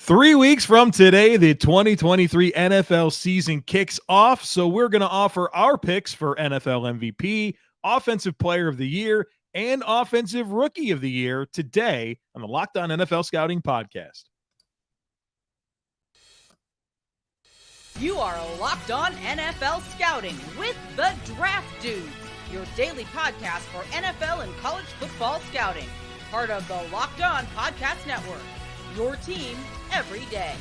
3 weeks from today, the 2023 NFL season kicks off. So we're going to offer our picks for NFL MVP, Offensive Player of the Year, and Offensive Rookie of the Year today on the Locked On NFL Scouting Podcast. You are Locked On NFL Scouting with the Draft Dudes, your daily podcast for NFL and college football scouting. Part of the Locked On Podcast Network, your team every day.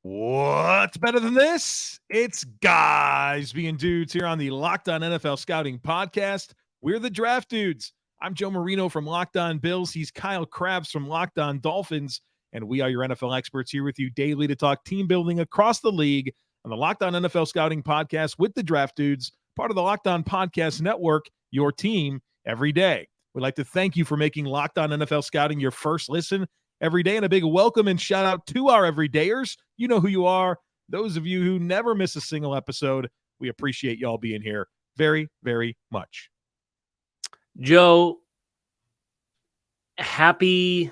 What's better than this? It's guys being dudes here on the Locked On NFL Scouting Podcast. We're the Draft Dudes. I'm Joe Marino from Locked On Bills. He's Kyle Crabbs from Locked On Dolphins. And we are your NFL experts here with you daily to talk team building across the league on the Locked On NFL Scouting Podcast with the Draft Dudes, part of the Locked On Podcast Network, your team every day. We'd like to thank you for making Locked On NFL Scouting your first listen every day, and a big welcome and shout out to our everydayers. You know who you are. Those of you who never miss a single episode, we appreciate y'all being here very, very much. Joe, happy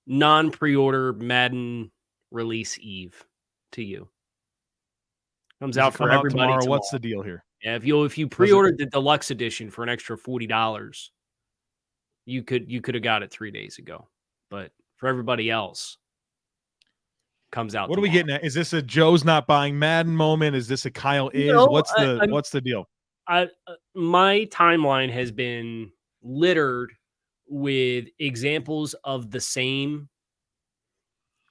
non-pre-order Madden release eve to you. Comes out for everybody tomorrow. What's the deal here? Yeah, if you pre-ordered the deluxe edition for an extra $40, you could have got it 3 days ago. But for everybody else, comes out. What tomorrow. Are we getting at? Is this a Joe's not buying Madden moment? Is this a Kyle is? No, what's the deal? My timeline has been littered with examples of the same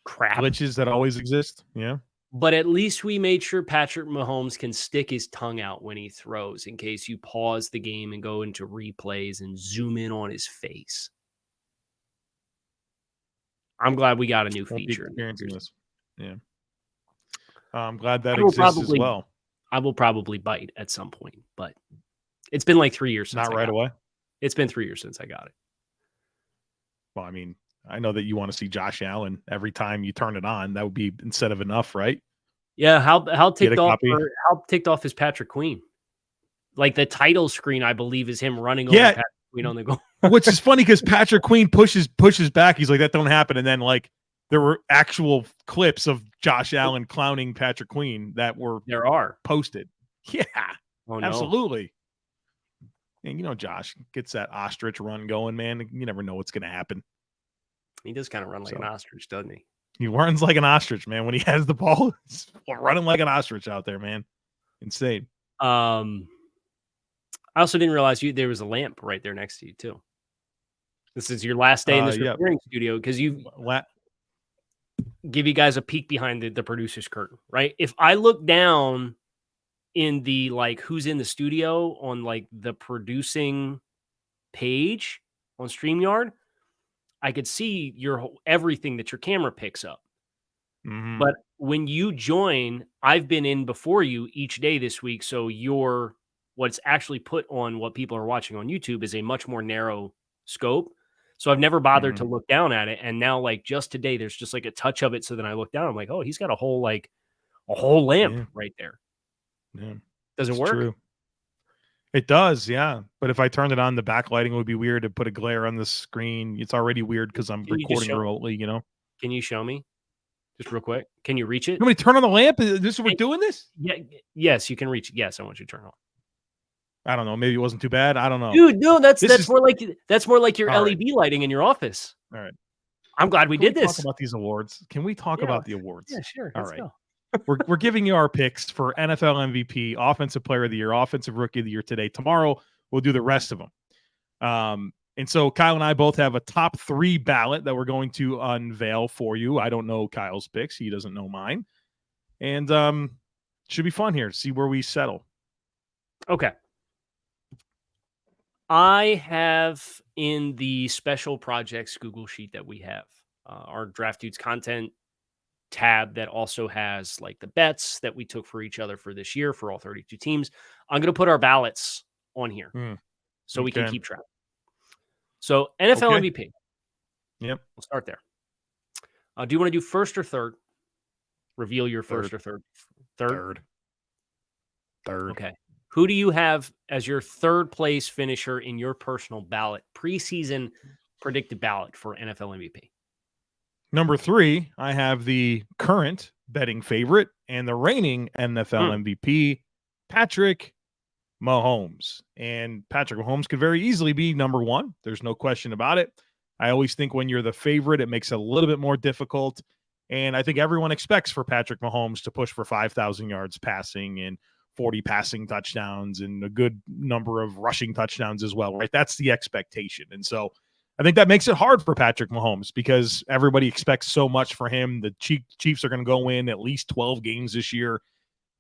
crap. Glitches that always exist. Yeah. But at least we made sure Patrick Mahomes can stick his tongue out when he throws in case you pause the game and go into replays and zoom in on his face. I'm glad we got a new feature. This. Yeah. I'm glad that exists as well. I will probably bite at some point, but it's been like 3 years since Not right away. It's been 3 years since I got it. Well, I mean, I know that you want to see Josh Allen every time you turn it on. That would be instead of enough, right? Yeah, how ticked off is Patrick Queen? Like the title screen, I believe, is him running over Patrick Queen on the goal. Which is funny because Patrick Queen pushes back. He's like, that don't happen. And then like there were actual clips of Josh Allen clowning Patrick Queen that were posted. Yeah, absolutely. And you know, Josh gets that ostrich run going, man. You never know what's going to happen. He does kind of run like an ostrich, doesn't he? He runs like an ostrich, man. When he has the ball, he's running like an ostrich out there, man. Insane. I also didn't realize there was a lamp right there next to you, too. This is your last day in this recording studio because you give you guys a peek behind the producer's curtain, right? If I look down in the like who's in the studio on like the producing page on StreamYard, I could see everything that your camera picks up. Mm-hmm. But when you join, I've been in before you each day this week, so what's actually put on what people are watching on YouTube is a much more narrow scope. So I've never bothered to look down at it. And now, like just today, there's just like a touch of it. So then I look down, I'm like, oh, he's got a whole lamp right there. Yeah. Does it work? True. It does, yeah. But if I turned it on, the backlighting would be weird to put a glare on the screen. It's already weird because I'm recording remotely, you know. Can you show me? Just real quick. Can you reach it? You want me to turn on the lamp? Is this what we're doing this? Yeah. Yes, you can reach it. Yes, I want you to turn on. I don't know. Maybe it wasn't too bad. I don't know. Dude, no, that's more like your LED lighting in your office. All right. I'm glad we did this. Talk about these awards. Can we talk about the awards? Yeah, sure. All right. We're giving you our picks for NFL MVP, Offensive Player of the Year, Offensive Rookie of the Year today. Tomorrow, we'll do the rest of them. And so Kyle and I both have a top 3 ballot that we're going to unveil for you. I don't know Kyle's picks. He doesn't know mine. And should be fun here to see where we settle. Okay. I have in the special projects Google Sheet that we have, our Draft Dudes content tab that also has like the bets that we took for each other for this year for all 32 teams. I'm going to put our ballots on here so we can keep track. So NFL MVP. Yep. We'll start there. Do you want to do first or third? Reveal your first or third. Third. Okay. Who do you have as your third place finisher in your personal ballot? Preseason predicted ballot for NFL MVP. Number 3, I have the current betting favorite and the reigning NFL MVP, Patrick Mahomes. And Patrick Mahomes could very easily be number 1. There's no question about it. I always think when you're the favorite, it makes it a little bit more difficult. And I think everyone expects for Patrick Mahomes to push for 5,000 yards passing and 40 passing touchdowns and a good number of rushing touchdowns as well, right? That's the expectation. And so I think that makes it hard for Patrick Mahomes because everybody expects so much for him. The Chiefs are going to go win at least 12 games this year.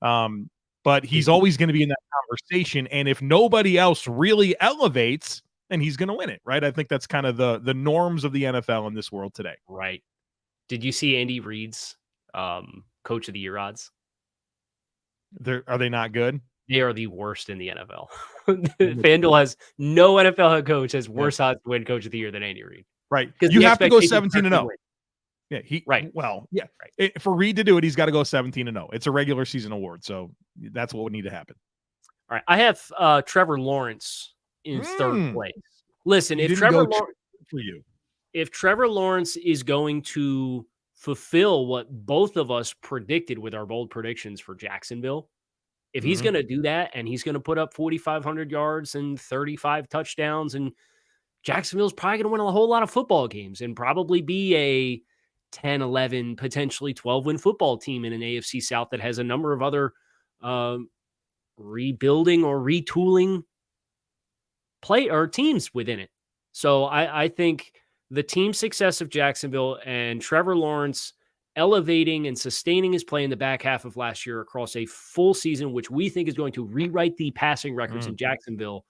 But he's always going to be in that conversation. And if nobody else really elevates, then he's going to win it, right? I think that's kind of the norms of the NFL in this world today. Right. Did you see Andy Reid's Coach of the Year odds? Are they not good? They are the worst in the NFL. FanDuel has no NFL head coach has worse odds to win Coach of the Year than Andy Reid. Right. You have to go 17-0. Yeah, right. Well, yeah. Right. For Reid to do it, he's got to go 17-0. It's a regular season award, so that's what would need to happen. All right. I have Trevor Lawrence in third place. Listen, if Trevor Lawrence is going to fulfill what both of us predicted with our bold predictions for Jacksonville, if he's going to do that and he's going to put up 4,500 yards and 35 touchdowns, and Jacksonville's probably going to win a whole lot of football games and probably be a 10, 11, potentially 12-win football team in an AFC South that has a number of other rebuilding or retooling play or teams within it. So I think the team success of Jacksonville and Trevor Lawrence elevating and sustaining his play in the back half of last year across a full season, which we think is going to rewrite the passing records in Jacksonville,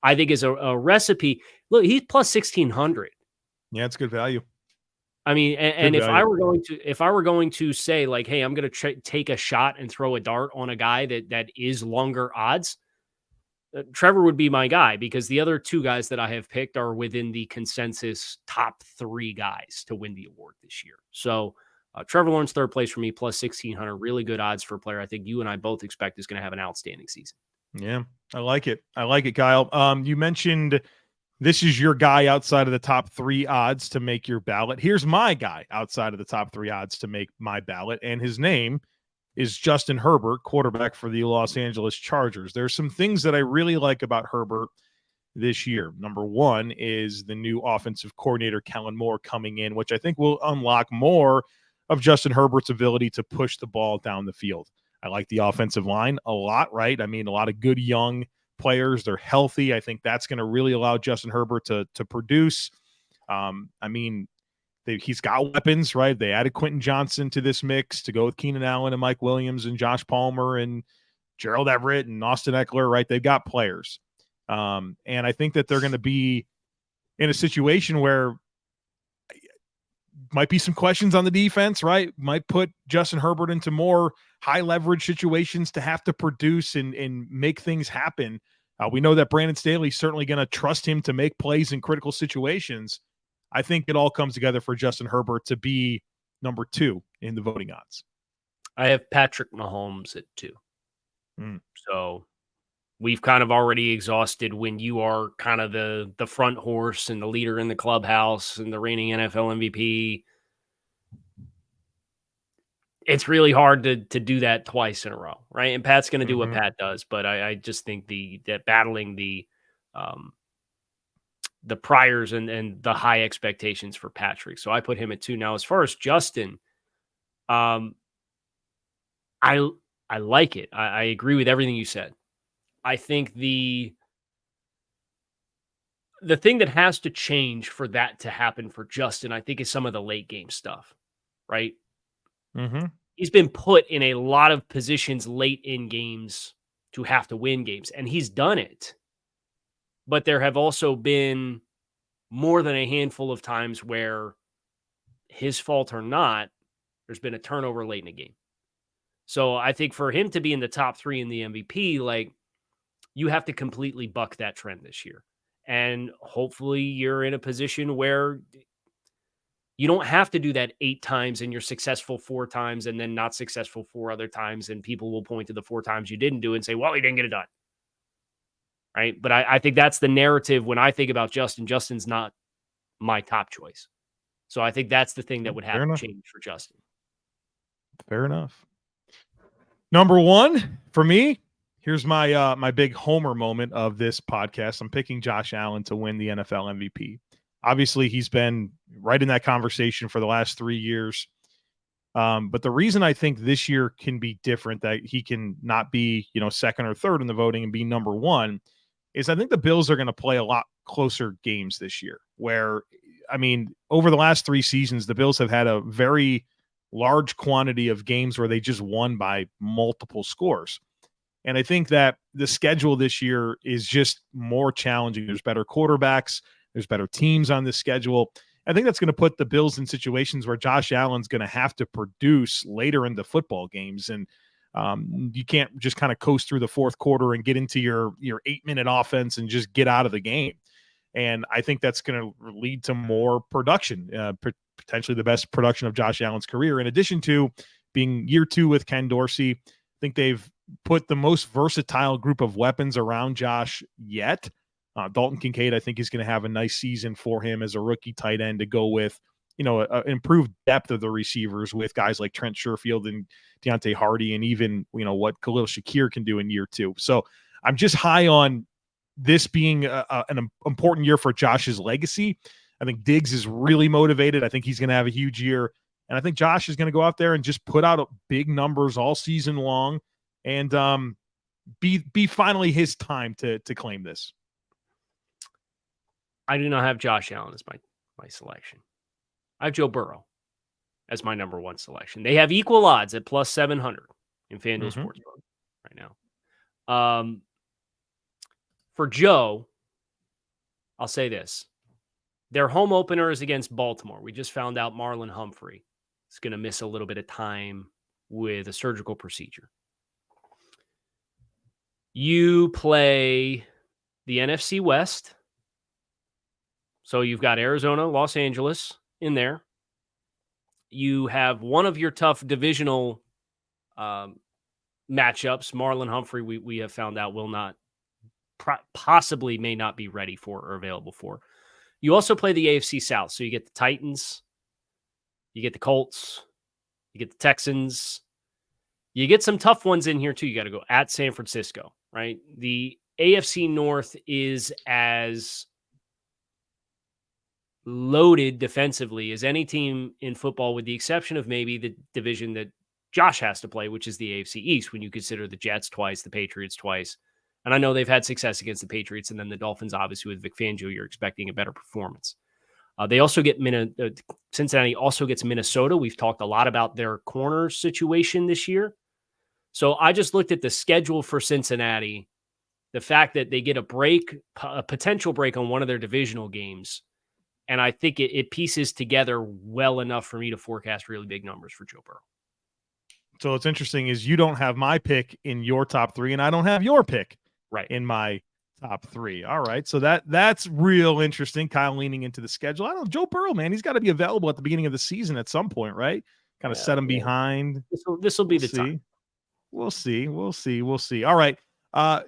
I think is a recipe. Look, he's plus 1,600. Yeah, it's good value. I mean, and if I were going to say like, hey, I'm going to take a shot and throw a dart on a guy that is longer odds, Trevor would be my guy because the other 2 guys that I have picked are within the consensus top 3 guys to win the award this year. So Trevor Lawrence, third place for me, plus 1,600, really good odds for a player I think you and I both expect is going to have an outstanding season. Yeah, I like it. I like it, Kyle. You mentioned this is your guy outside of the top 3 odds to make your ballot. Here's my guy outside of the top 3 odds to make my ballot, and his name is Justin Herbert, quarterback for the Los Angeles Chargers. There's some things that I really like about Herbert this year. Number 1 is the new offensive coordinator, Kellen Moore, coming in, which I think will unlock more of Justin Herbert's ability to push the ball down the field. I like the offensive line a lot, right? I mean, a lot of good young players. They're healthy. I think that's going to really allow Justin Herbert to produce. I mean, he's got weapons, right? They added Quentin Johnson to this mix to go with Keenan Allen and Mike Williams and Josh Palmer and Gerald Everett and Austin Eckler, right? They've got players. And I think that they're going to be in a situation where might be some questions on the defense, right? Might put Justin Herbert into more high leverage situations to have to produce and make things happen. We know that Brandon Staley's certainly going to trust him to make plays in critical situations. I think it all comes together for Justin Herbert to be number 2 in the voting odds. I have Patrick Mahomes at 2. So we've kind of already exhausted when you are kind of the front horse and the leader in the clubhouse and the reigning NFL MVP. It's really hard to do that twice in a row, right? And Pat's going to do what Pat does, but I just think that battling the priors and the high expectations for Patrick. So I put him at 2. Now, as far as Justin, I like it. I agree with everything you said. I think the thing that has to change for that to happen for Justin, I think, is some of the late game stuff, right? He's been put in a lot of positions late in games to have to win games, and he's done it. But there have also been more than a handful of times where, his fault or not, there's been a turnover late in a game. So I think for him to be in the top 3 in the MVP, like, you have to completely buck that trend this year. And hopefully you're in a position where you don't have to do that 8 times and you're successful 4 times and then not successful 4 other times. And people will point to the 4 times you didn't do it and say, well, you didn't get it done. Right. But I think that's the narrative when I think about Justin. Justin's not my top choice. So I think that's the thing that would have to change for Justin. Fair enough. Number one for me, here's my my big homer moment of this podcast. I'm picking Josh Allen to win the NFL MVP. Obviously, he's been right in that conversation for the last 3 years. But the reason I think this year can be different, that he can not be, second or third in the voting and be number one, is I think the Bills are going to play a lot closer games this year. Where, I mean, over the last 3 seasons, the Bills have had a very large quantity of games where they just won by multiple scores. And I think that the schedule this year is just more challenging. There's better quarterbacks. There's better teams on this schedule. I think that's going to put the Bills in situations where Josh Allen's going to have to produce later in the football games. And you can't just kind of coast through the fourth quarter and get into your 8-minute offense and just get out of the game. And I think that's going to lead to more production, potentially the best production of Josh Allen's career. In addition to being year 2 with Ken Dorsey, I think they've put the most versatile group of weapons around Josh yet. Dalton Kincaid, I think, is going to have a nice season for him as a rookie tight end to go with, improved depth of the receivers with guys like Trent Sherfield and Deontay Hardy, and even, what Khalil Shakir can do in year 2. So I'm just high on this being an important year for Josh's legacy. I think Diggs is really motivated. I think he's going to have a huge year. And I think Josh is going to go out there and just put out big numbers all season long and be finally his time to claim this. I do not have Josh Allen as my selection. I have Joe Burrow as my number 1 selection. They have equal odds at plus 700 in FanDuel Sportsbook right now. For Joe, I'll say this. Their home opener is against Baltimore. We just found out Marlon Humphrey is going to miss a little bit of time with a surgical procedure. You play the NFC West. So you've got Arizona, Los Angeles in there. You have one of your tough divisional matchups. Marlon Humphrey, we have found out, will not possibly may not be ready for or available for. You also play the AFC South. So you get the Titans, you get the Colts, you get the Texans. You get some tough ones in here too. You got to go at San Francisco, right? The AFC North is as loaded defensively as any team in football, with the exception of maybe the division that Josh has to play, which is the AFC East, when you consider the Jets twice, the Patriots twice. And I know they've had success against the Patriots, and then the Dolphins, obviously, with Vic Fangio, you're expecting a better performance. They also get Cincinnati also gets Minnesota. We've talked a lot about their corner situation this year. So I just looked at the schedule for Cincinnati, the fact that they get a potential break on one of their divisional games. And I think it pieces together well enough for me to forecast really big numbers for Joe Burrow. So what's interesting is you don't have my pick in your top 3, and I don't have your pick in my top 3. All right. So that's real interesting. Kyle leaning into the schedule. I don't know. Joe Burrow, man, he's got to be available at the beginning of the season at some point, right? Kind of set him behind. This will be the time. We'll see. All right.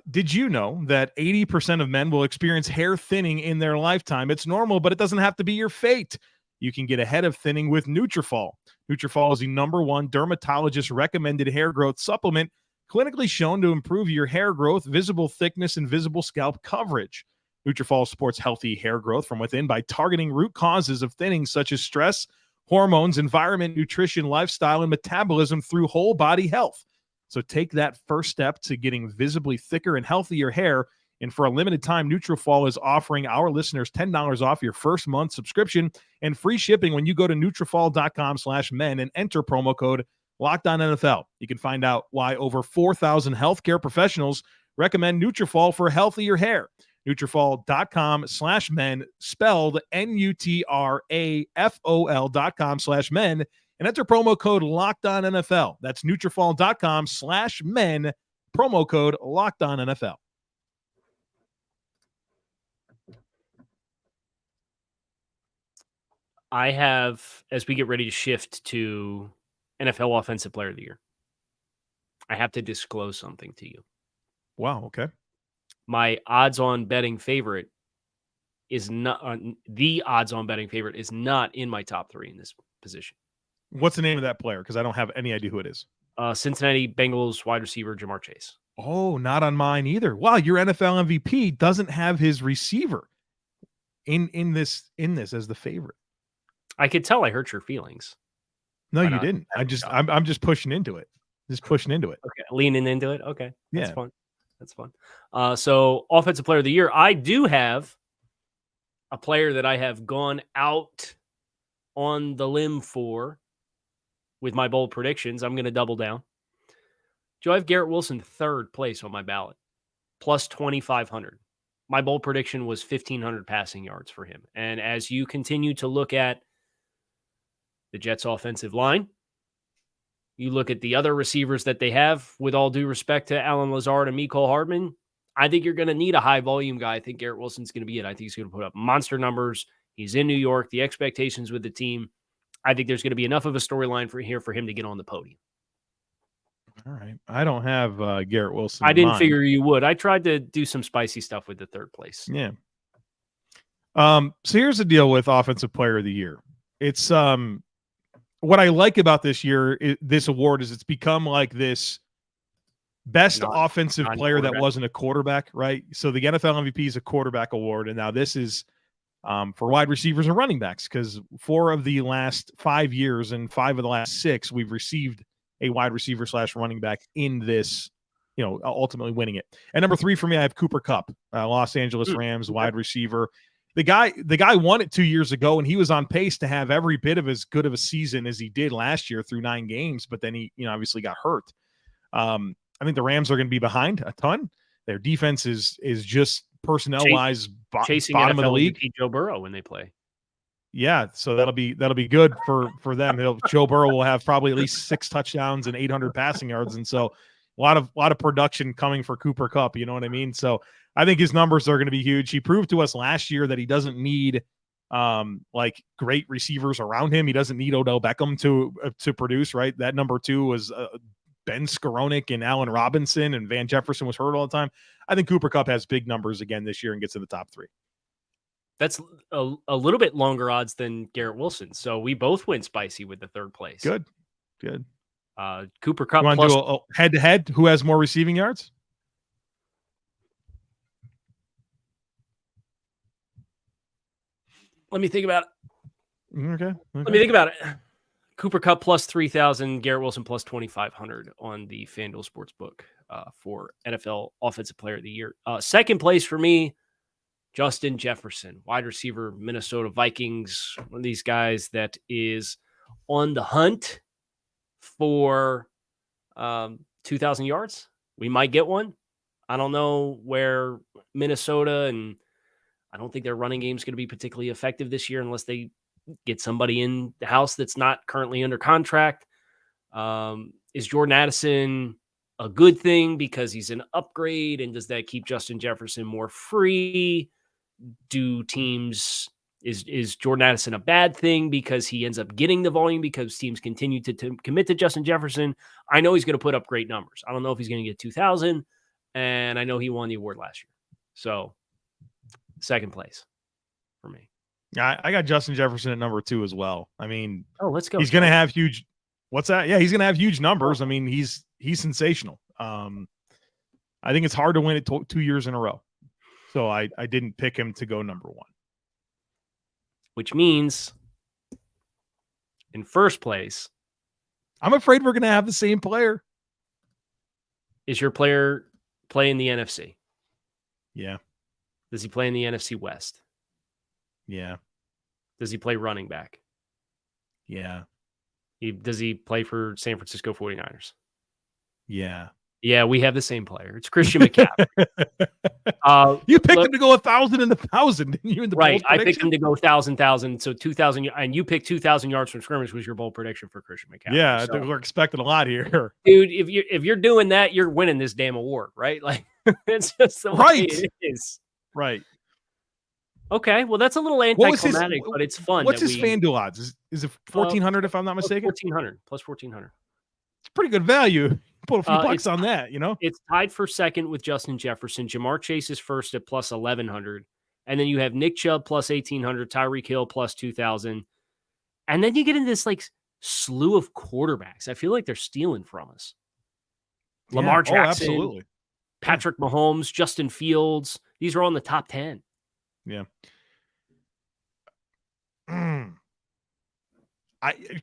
Did you know that 80% of men will experience hair thinning in their lifetime? It's normal, but it doesn't have to be your fate. You can get ahead of thinning with Nutrafol. Nutrafol is the #1 dermatologist recommended hair growth supplement, clinically shown to improve your hair growth, visible thickness, and visible scalp coverage. Nutrafol supports healthy hair growth from within by targeting root causes of thinning, such as stress, hormones, environment, nutrition, lifestyle, and metabolism through whole body health. So take that first step to getting visibly thicker and healthier hair. And for a limited time, Nutrafol is offering our listeners $10 off your first month subscription and free shipping when you go to Nutrafol.com/men and enter promo code LOCKEDONNFL. You can find out why over 4,000 healthcare professionals recommend Nutrafol for healthier hair. Nutrafol.com/men, spelled Nutrafol.com/men, and enter promo code LOCKEDONNFL. That's Nutrafol.com/men, promo code LOCKEDONNFL. I have, as we get ready to shift to NFL Offensive Player of the Year, I have to disclose something to you. Wow, okay. My odds-on betting favorite is not the odds-on betting favorite is not in my top 3 in this position. What's the name of that player? Because I don't have any idea who it is. Cincinnati Bengals wide receiver Jahmyr Chase. Oh, not on mine either. Wow, your NFL MVP doesn't have his receiver in this as the favorite. I could tell I hurt your feelings. No, you didn't. I'm just pushing into it. Just pushing into it. Okay, leaning into it. Okay, that's yeah. fun. That's fun. So offensive player of the year, I do have a player that I have gone out on the limb for with my bold predictions. I'm going to double down. Do I have Garrett Wilson third place on my ballot, plus 2,500? My bold prediction was 1,500 passing yards for him. And as you continue to look at the Jets' offensive line, you look at the other receivers that they have, with all due respect to Allen Lazard and Mecole Hardman, I think you're going to need a high-volume guy. I think Garrett Wilson's going to be it. I think he's going to put up monster numbers. He's in New York. The expectations with the team, I think there's going to be enough of a storyline for him to get on the podium. All right. I don't have Garrett Wilson. I didn't figure you would. I tried to do some spicy stuff with the third place. Yeah. So here's the deal with Offensive Player of the Year. It's what I like about this year, this award, is it's become like this best offensive player that wasn't a quarterback, right? So the NFL MVP is a quarterback award, and now this is for wide receivers and running backs, because 4 of the last 5 years and 5 of the last 6, we've received a wide receiver / running back in this, ultimately winning it. And number 3 for me, I have Cooper Kupp, Los Angeles Rams wide receiver. The guy won it 2 years ago, and he was on pace to have every bit of as good of a season as he did last year through 9 games, but then he, obviously got hurt. I think the Rams are going to be behind a ton. Their defense is just personnel-wise chasing bottom NFL of the league. MVP Joe Burrow when they play. Yeah, so that'll be good for them. Joe Burrow will have probably at least 6 touchdowns and 800 passing yards, and so a lot of production coming for Cooper Kupp. You know what I mean? So I think his numbers are going to be huge. He proved to us last year that he doesn't need like great receivers around him. He doesn't need Odell Beckham to produce. Right, that number 2 was Ben Skowronek and Allen Robinson, and Van Jefferson was hurt all the time. I think Cooper Kupp has big numbers again this year and gets in the top 3. That's a little bit longer odds than Garrett Wilson. So we both went spicy with the third place. Good. Cooper Kupp. You want to do a head-to-head? Who has more receiving yards? Let me think about it. Okay. Let me think about it. Cooper Kupp plus 3,000, Garrett Wilson plus 2,500 on the FanDuel Sportsbook for NFL Offensive Player of the Year. Second place for me, Justin Jefferson, wide receiver, Minnesota Vikings. One of these guys that is on the hunt for 2,000 yards. We might get one. I don't know where Minnesota, and I don't think their running game is going to be particularly effective this year unless they get somebody in the house that's not currently under contract. Is Jordan Addison a good thing because he's an upgrade? And does that keep Justin Jefferson more free? Do teams, is Jordan Addison a bad thing because he ends up getting the volume because teams continue to commit to Justin Jefferson? I know he's going to put up great numbers. I don't know if he's going to get 2,000, and I know he won the award last year. So second place for me. Yeah, I got Justin Jefferson at number 2 as well. I mean, let's go. He's going to have huge. What's that? Yeah, he's going to have huge numbers. I mean, he's sensational. I think it's hard to win it 2 years in a row. So I didn't pick him to go number 1. Which means in first place, I'm afraid we're going to have the same player. Is your player playing the NFC? Yeah. Does he play in the NFC West? Yeah. Does he play running back? Yeah. Does he play for San Francisco 49ers? Yeah. Yeah, we have the same player. It's Christian McCaffrey. You picked him to go 1,000 and 1,000, didn't you? In the right, I picked him to go 1,000. So 2,000, and you picked 2,000 yards from scrimmage was your bold prediction for Christian McCaffrey. Yeah, so, we're expecting a lot here, dude. If you're doing that, you're winning this damn award, right? Like it's just the way it is. Right. Okay, well that's a little anticlimactic, but it's fun. What's his FanDuel odds? Is it 1,400 if I'm not mistaken? 1,400 plus 1,400. It's pretty good value. Put a few bucks on that, It's tied for second with Justin Jefferson. Jahmyr Chase is first at plus 1,100. And then you have Nick Chubb plus 1,800, Tyreek Hill plus 2,000. And then you get into this like slew of quarterbacks. I feel like they're stealing from us. Lamar Jackson, absolutely. Patrick Mahomes, Justin Fields. These are all in the top 10. Yeah.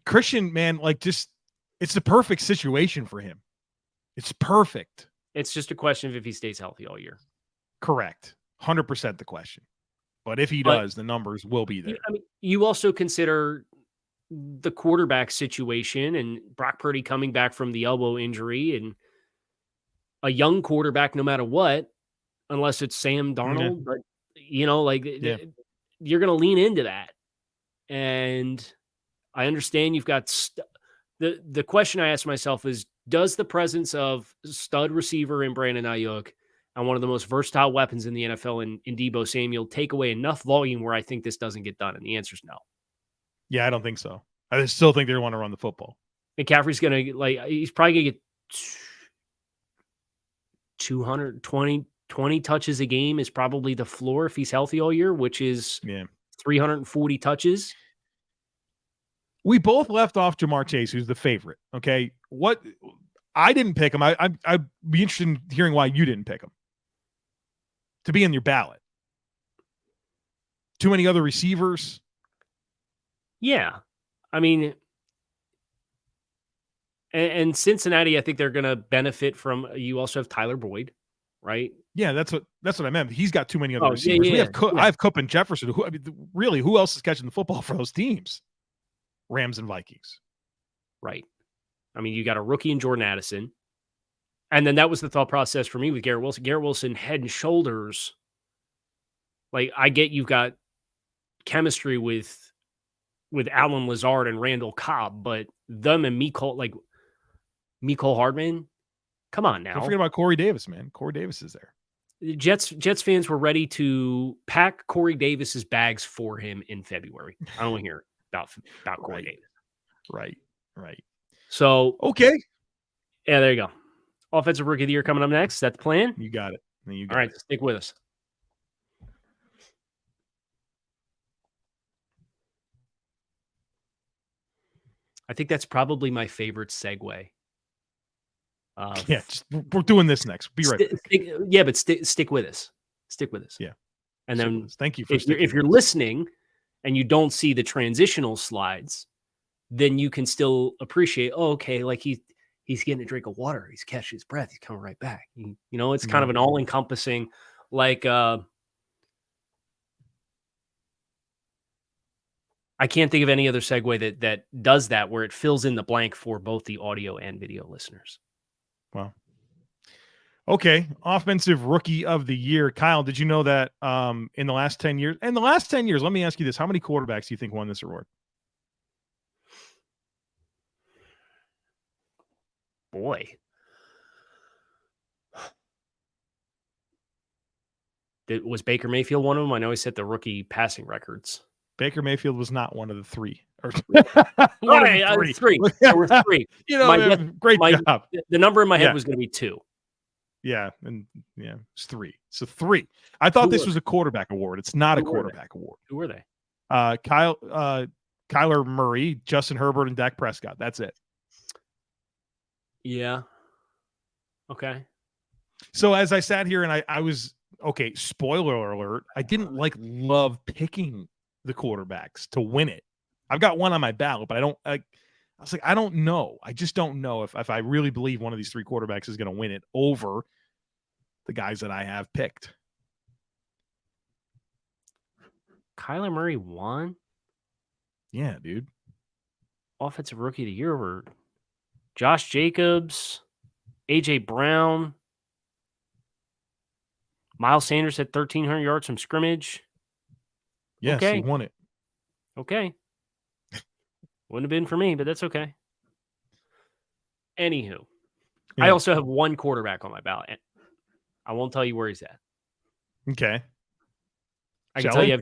Christian, man, like just it's the perfect situation for him. It's perfect. It's just a question of if he stays healthy all year. Correct. 100% the question. But if he does, the numbers will be there. I mean, you also consider the quarterback situation and Brock Purdy coming back from the elbow injury and a young quarterback, no matter what, unless it's Sam Darnold, but you're going to lean into that. And I understand you've got the question I ask myself is, does the presence of stud receiver in Brandon Ayuk and one of the most versatile weapons in the NFL in Deebo Samuel take away enough volume where I think this doesn't get done? And the answer is no. Yeah, I don't think so. I still think they want to run the football. McCaffrey's going to he's probably going to get 220 touches a game is probably the floor if he's healthy all year, which is 340 touches. We both left off Ja'Marr Chase, who's the favorite. Okay. I didn't pick him. I'd be interested in hearing why you didn't pick him to be in your ballot. Too many other receivers. Yeah. I mean, and Cincinnati, I think they're going to benefit from, you also have Tyler Boyd, right? Yeah, that's what I meant. He's got too many other receivers. Yeah. I have Kupp and Jefferson. Who else is catching the football for those teams? Rams and Vikings. Right. I mean, you got a rookie in Jordan Addison. And then that was the thought process for me with Garrett Wilson. Garrett Wilson, head and shoulders. Like, I get you've got chemistry with Alan Lazard and Randall Cobb, but them and Mecole Hardman, come on now. Don't forget about Corey Davis, man. Corey Davis is there. Jets fans were ready to pack Corey Davis's bags for him in February. I don't want to hear about Corey Davis. Right. So, okay. Yeah, there you go. Offensive Rookie of the Year coming up next. Is that the plan? You got it. All right, stick with us. I think that's probably my favorite segue. We're doing this next. Be right back. But stick with us. Stick with us. Yeah. And then thank you for if you're listening and you don't see the transitional slides, then you can still appreciate, like he's getting a drink of water. He's catching his breath. He's coming right back. It's kind of an all-encompassing, like, I can't think of any other segue that does that, where it fills in the blank for both the audio and video listeners. Wow. Okay. Offensive Rookie of the Year. Kyle, did you know that in the last 10 years, let me ask you this. How many quarterbacks do you think won this award? Boy. Was Baker Mayfield one of them? I know he set the rookie passing records. Baker Mayfield was not one of the three. Three. There were three. Great job. The number in my head was going to be two. Yeah, it's three. So three. I thought this was a quarterback award. It's not a quarterback award. Who were they? Kyler Murray, Justin Herbert, and Dak Prescott. That's it. Yeah. Okay. So as I sat here and I was spoiler alert, I didn't love picking the quarterbacks to win it. I've got one on my ballot, but I was like, I don't know. I just don't know if I really believe one of these three quarterbacks is going to win it over the guys that I have picked. Kyler Murray won? Yeah, dude. Offensive Rookie of the Year were Josh Jacobs, A.J. Brown, Miles Sanders had 1,300 yards from scrimmage. Yes, he won it. Okay. Wouldn't have been for me, but that's okay. Anywho, I also have one quarterback on my ballot. I won't tell you where he's at. Okay. I can tell you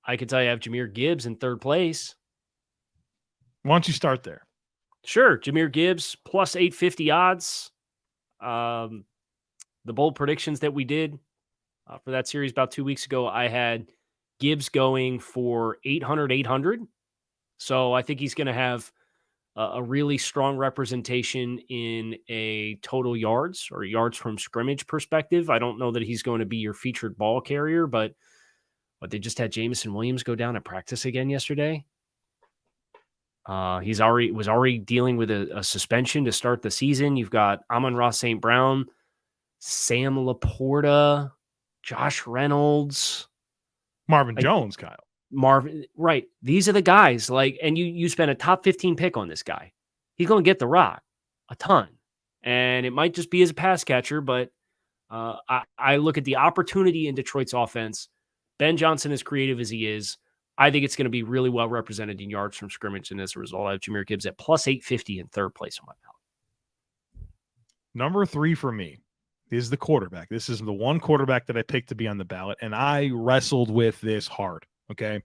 I have Jahmyr Gibbs in third place. Why don't you start there? Sure. Jahmyr Gibbs plus 850 odds. The bold predictions that we did for that series about 2 weeks ago, I had Gibbs going for 800. So I think he's going to have a really strong representation in a total yards or yards from scrimmage perspective. I don't know that he's going to be your featured ball carrier, but they just had Jameson Williams go down at practice again yesterday. Was already dealing with a suspension to start the season. You've got Amon-Ra St. Brown, Sam Laporta, Josh Reynolds, Marvin Jones, Kyle. Marvin, right. These are the guys and you spent a top 15 pick on this guy. He's going to get the rock a ton. And it might just be as a pass catcher, but I look at the opportunity in Detroit's offense. Ben Johnson, as creative as he is, I think it's going to be really well represented in yards from scrimmage. And as a result, I have Jahmyr Gibbs at plus 850 in third place on my ballot. Number 3 for me is the quarterback. This is the one quarterback that I picked to be on the ballot, and I wrestled with this hard. Okay.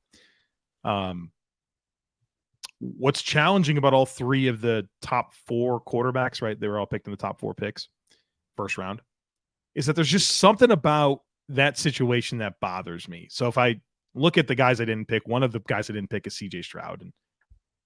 What's challenging about all 3 of the top 4 quarterbacks, right? They were all picked in the top 4 picks, first round, is that there's just something about that situation that bothers me. So if I look at the guys I didn't pick, one of the guys I didn't pick is CJ Stroud. And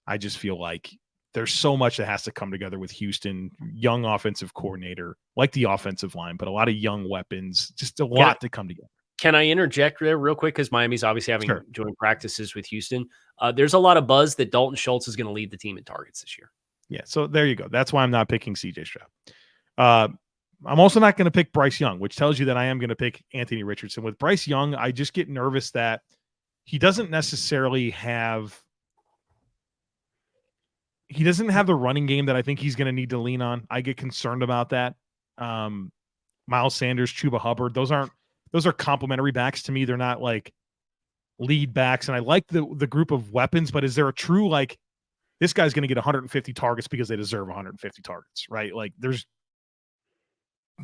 I just feel like there's so much that has to come together with Houston, young offensive coordinator, like the offensive line, but a lot of young weapons, just a lot to come together. Can I interject there real quick? Because Miami's obviously having joint practices with Houston. There's a lot of buzz that Dalton Schultz is going to lead the team in targets this year. Yeah, so there you go. That's why I'm not picking CJ Stroud. I'm also not going to pick Bryce Young, which tells you that I am going to pick Anthony Richardson. With Bryce Young, I just get nervous that he doesn't necessarily have the running game that I think he's going to need to lean on. I get concerned about that. Miles Sanders, Chuba Hubbard, those are complementary backs to me. They're not like lead backs. And I like the group of weapons, but is there a true, this guy's going to get 150 targets because they deserve 150 targets, right? Like there's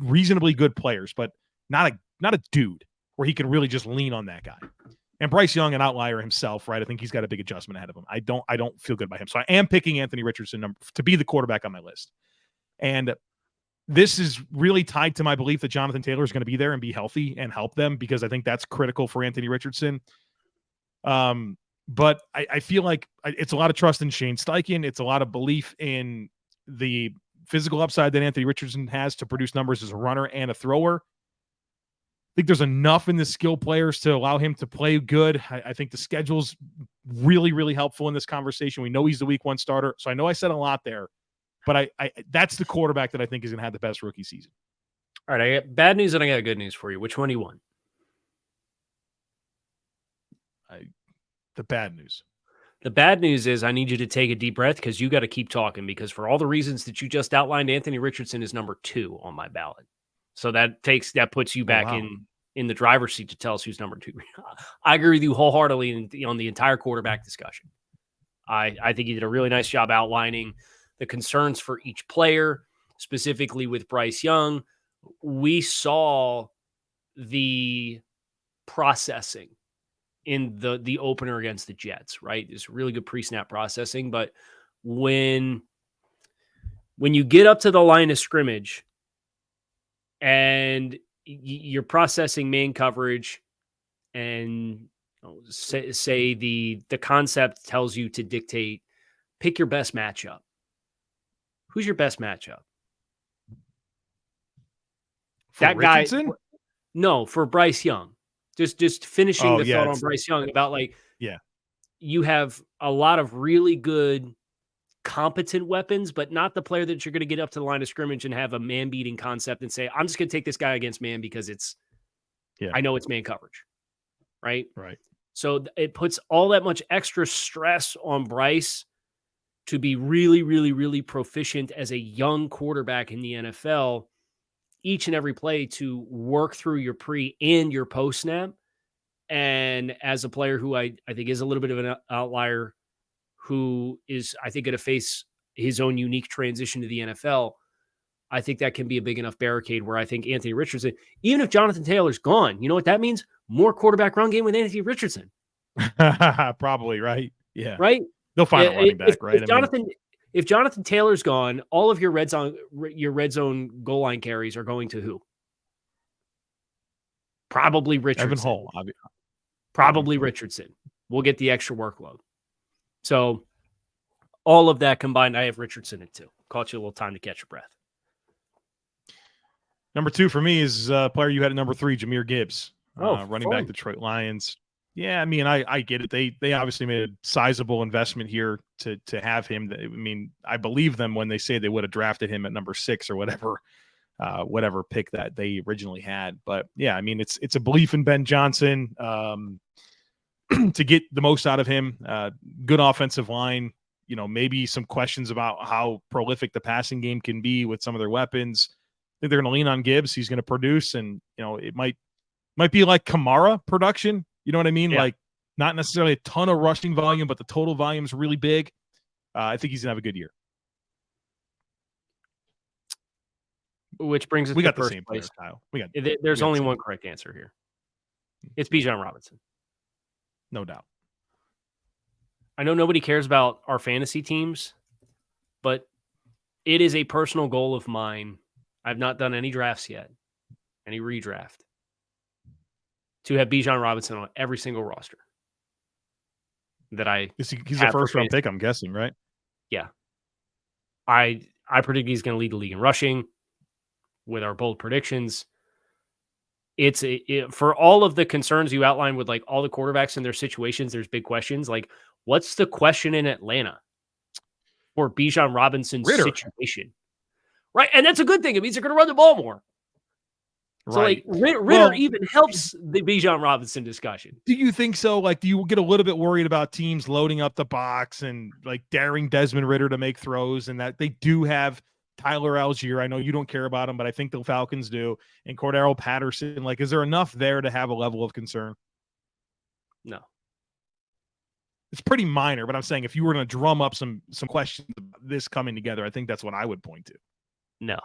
reasonably good players, but not a dude where he can really just lean on that guy. And Bryce Young, an outlier himself, right? I think he's got a big adjustment ahead of him. I don't feel good by him. So I am picking Anthony Richardson to be the quarterback on my list. And this is really tied to my belief that Jonathan Taylor is going to be there and be healthy and help them, because I think that's critical for Anthony Richardson. But I feel like it's a lot of trust in Shane Steichen. It's a lot of belief in the physical upside that Anthony Richardson has to produce numbers as a runner and a thrower. I think there's enough in the skill players to allow him to play good. I think the schedule's really, really helpful in this conversation. We know he's the week 1 starter. So I know I said a lot there, but I that's the quarterback that I think is going to have the best rookie season. All right. I got bad news and I got good news for you. Which one do you want? The bad news. The bad news is I need you to take a deep breath, because you got to keep talking, because for all the reasons that you just outlined, Anthony Richardson is number 2 on my ballot. So that puts you back in the driver's seat to tell us who's number 2. I agree with you wholeheartedly on the entire quarterback discussion. I think you did a really nice job outlining the concerns for each player, specifically with Bryce Young. We saw the processing in the opener against the Jets, right? It's really good pre-snap processing. But when you get up to the line of scrimmage and you're processing man coverage, and say the concept tells you to dictate, pick your best matchup. Who's your best matchup? For that Richardson? Guy? No, for Bryce Young. Just finishing the thought on Bryce Young about you have a lot of really good, competent weapons, but not the player that you're going to get up to the line of scrimmage and have a man-beating concept and say, I'm just going to take this guy against man because I know it's man coverage, right? Right. So it puts all that much extra stress on Bryce to be really, really, really proficient as a young quarterback in the NFL each and every play, to work through your pre and your post snap. And as a player who I think is a little bit of an outlier, who is, I think, going to face his own unique transition to the NFL, I think that can be a big enough barricade where I think Anthony Richardson, even if Jonathan Taylor's gone, you know what that means? More quarterback run game with Anthony Richardson. Probably, right? Yeah. Right? They'll find a running back, right? If Jonathan Taylor's gone, all of your red zone goal line carries are going to who? Probably Richardson. Evan Hull. Probably Richardson. We'll get the extra workload. So all of that combined, I have Richardson at 2. Caught you a little time to catch your breath. Number 2 for me is a player you had at number 3, Jahmyr Gibbs, running back Detroit Lions. Yeah, I mean, I get it. They obviously made a sizable investment here to have him. I mean, I believe them when they say they would have drafted him at number 6 or whatever pick that they originally had. But yeah, I mean, it's a belief in Ben Johnson to get the most out of him. Good offensive line. You know, maybe some questions about how prolific the passing game can be with some of their weapons. I think they're going to lean on Gibbs. He's going to produce, and you know, it might be like Kamara production. You know what I mean? Yeah. Like not necessarily a ton of rushing volume, but the total volume is really big. I think he's going to have a good year. Which brings us we to got the first same place. player, Kyle. There's only one correct answer here. It's Bijan Robinson. No doubt. I know nobody cares about our fantasy teams, but it is a personal goal of mine. I've not done any drafts yet, any redraft, to have Bijan Robinson on every single roster that I he's a first-round pick, I'm guessing, right? Yeah. I predict he's going to lead the league in rushing with our bold predictions. It's for all of the concerns you outlined with like all the quarterbacks and their situations, there's big questions. Like, what's the question in Atlanta for Bijan Robinson's situation? Right. And that's a good thing. It means they're going to run the ball more. So, like, Ritter even helps the Bijan Robinson discussion. Do you think so? Like, do you get a little bit worried about teams loading up the box and, like, daring Desmond Ritter to make throws, and that they do have Tyler Algier? I know you don't care about him, but I think the Falcons do. And Cordero Patterson. Like, is there enough there to have a level of concern? No. It's pretty minor, but I'm saying if you were going to drum up some questions about this coming together, I think that's what I would point to. No.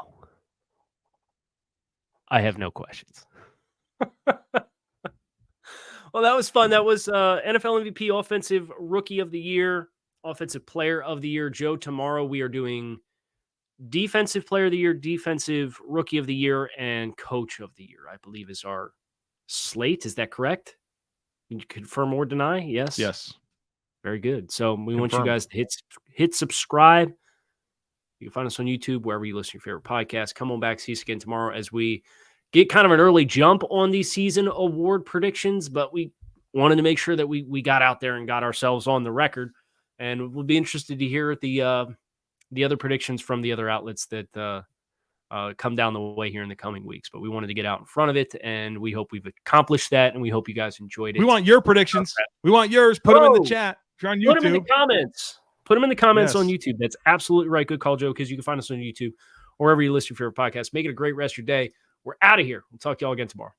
I have no questions. Well, that was fun. That was NFL MVP, Offensive Rookie of the Year, Offensive Player of the Year. Joe, tomorrow we are doing Defensive Player of the Year, Defensive Rookie of the Year, and Coach of the Year, I believe is our slate. Is that correct? Can you confirm or deny? Yes? Yes. Very good. So we want you guys to hit subscribe. You can find us on YouTube, wherever you listen to your favorite podcast. Come on back, see us again tomorrow as we get kind of an early jump on these season award predictions, but we wanted to make sure that we got out there and got ourselves on the record. And we'll be interested to hear the other predictions from the other outlets that come down the way here in the coming weeks. But we wanted to get out in front of it, and we hope we've accomplished that, and we hope you guys enjoyed it. We want your predictions. We want yours. Put them in the chat. If you're on YouTube. Put them in the comments. Put them in the comments on YouTube. That's absolutely right. Good call, Joe, because you can find us on YouTube or wherever you listen to your favorite podcast. Make it a great rest of your day. We're out of here. We'll talk to y'all again tomorrow.